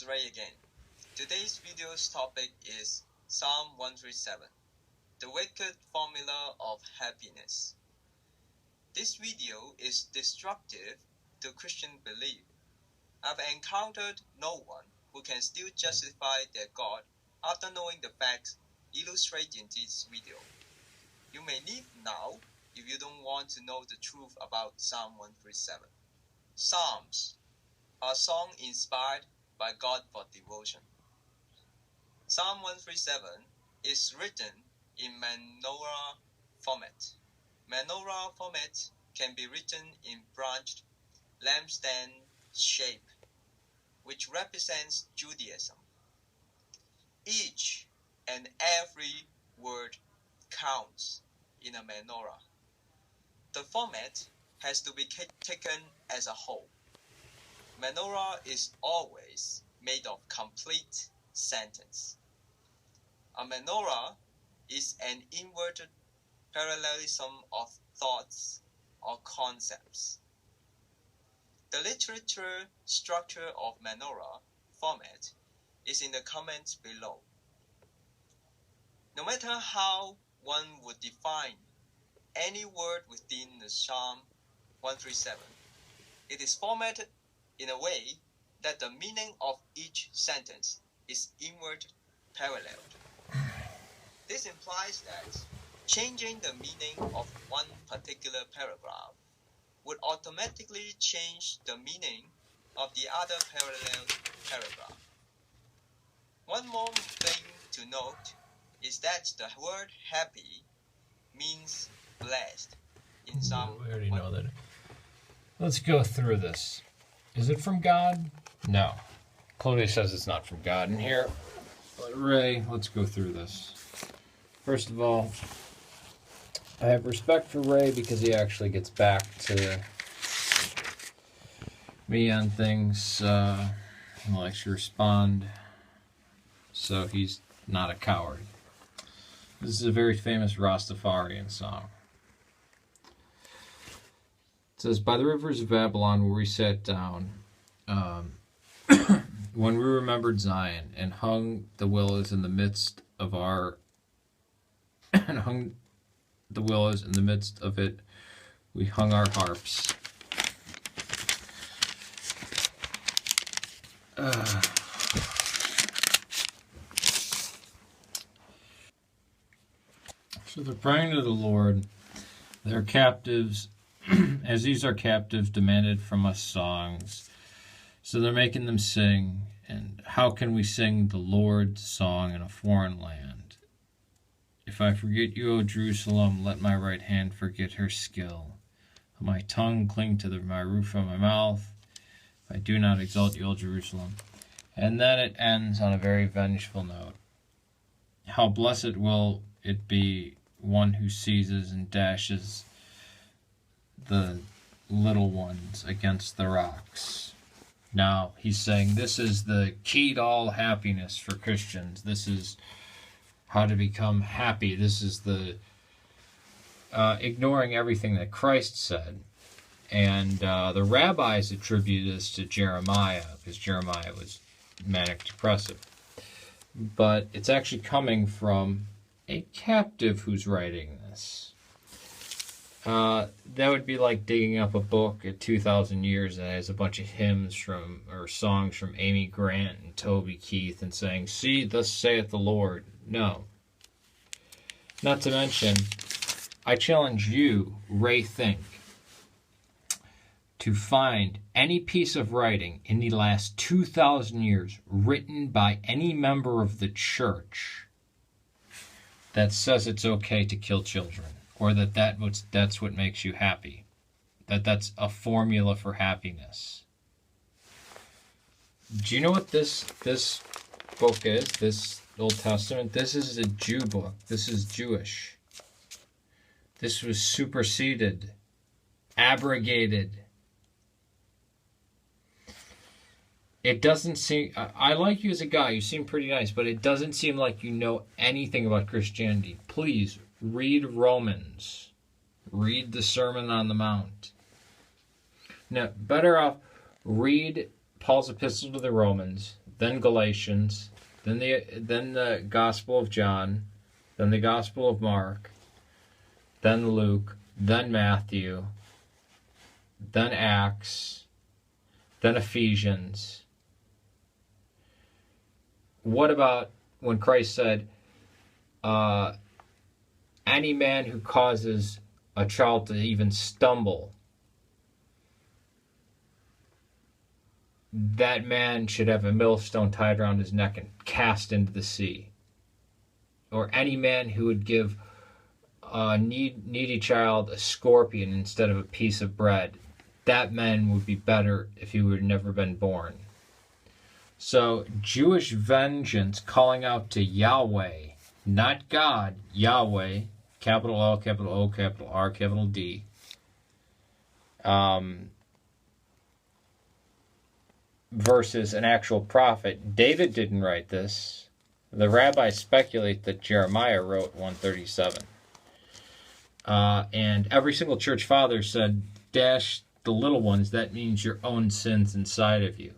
Ray again. Today's video's topic is Psalm 137, the wicked formula of happiness. This video is destructive to Christian belief. I've encountered no one who can still justify their God after knowing the facts illustrated in this video. You may leave now if you don't want to know the truth about Psalm 137. Psalms are songs inspired by God for devotion. Psalm 137 is written in menorah format. Menorah format can be written in branched lampstand shape, which represents Judaism. Each and every word counts in a menorah. The format has to be taken as a whole. Menorah is always made of complete sentence. A menorah is an inverted parallelism of thoughts or concepts. The literature structure of menorah format is in the comments below. No matter how one would define any word within the Psalm 137, it is formatted in a way that the meaning of each sentence is inward paralleled. This implies that changing the meaning of one particular paragraph would automatically change the meaning of the other parallel paragraph. One more thing to note is that the word happy means blessed in Psalm. We already know that. Let's go through this. Is it from God? No. Chloe says it's not from God in here. But Ray, let's go through this. First of all, I have respect for Ray because he actually gets back to me on things. He likes to respond. So he's not a coward. This is a very famous Rastafarian song. It says, by the rivers of Babylon where we sat down, when we remembered Zion, and hung the willows in the midst of it, we hung our harps. So they're praying to the Lord. They're captives. As these are captives, demanded from us songs. So they're making them sing. And how can we sing the Lord's song in a foreign land? If I forget you, O Jerusalem, let my right hand forget her skill. Let my tongue cling to my roof of my mouth. If I do not exalt you, O Jerusalem. And then it ends on a very vengeful note. How blessed will it be one who seizes and dashes the little ones against the rocks. Now, he's saying this is the key to all happiness for Christians. This is how to become happy. This is the ignoring everything that Christ said. And the rabbis attribute this to Jeremiah, because Jeremiah was manic depressive. But it's actually coming from a captive who's writing this. That would be like digging up a book at 2,000 years that has a bunch of hymns or songs from Amy Grant and Toby Keith and saying, see, thus saith the Lord. No. Not to mention, I challenge you, Raythink, to find any piece of writing in the last 2,000 years written by any member of the church that says it's okay to kill children, or that's what makes you happy, that's a formula for happiness. Do you know what this book is, this Old Testament? This is a Jew book. This is Jewish. This was superseded, abrogated. It doesn't seem... I like you as a guy. You seem pretty nice, but it doesn't seem like you know anything about Christianity. Please, read Romans. Read the Sermon on the Mount. Now, better off, read Paul's epistle to the Romans, then Galatians, then the Gospel of John, then the Gospel of Mark, then Luke, then Matthew, then Acts, then Ephesians. What about when Christ said, any man who causes a child to even stumble, that man should have a millstone tied around his neck and cast into the sea? Or any man who would give a needy child a scorpion instead of a piece of bread, that man would be better if he would have never been born. So Jewish vengeance calling out to Yahweh, not God, Yahweh, capital L, capital O, capital R, capital D. Versus an actual prophet. David didn't write this. The rabbis speculate that Jeremiah wrote 137. And every single church father said, dash the little ones, that means your own sins inside of you.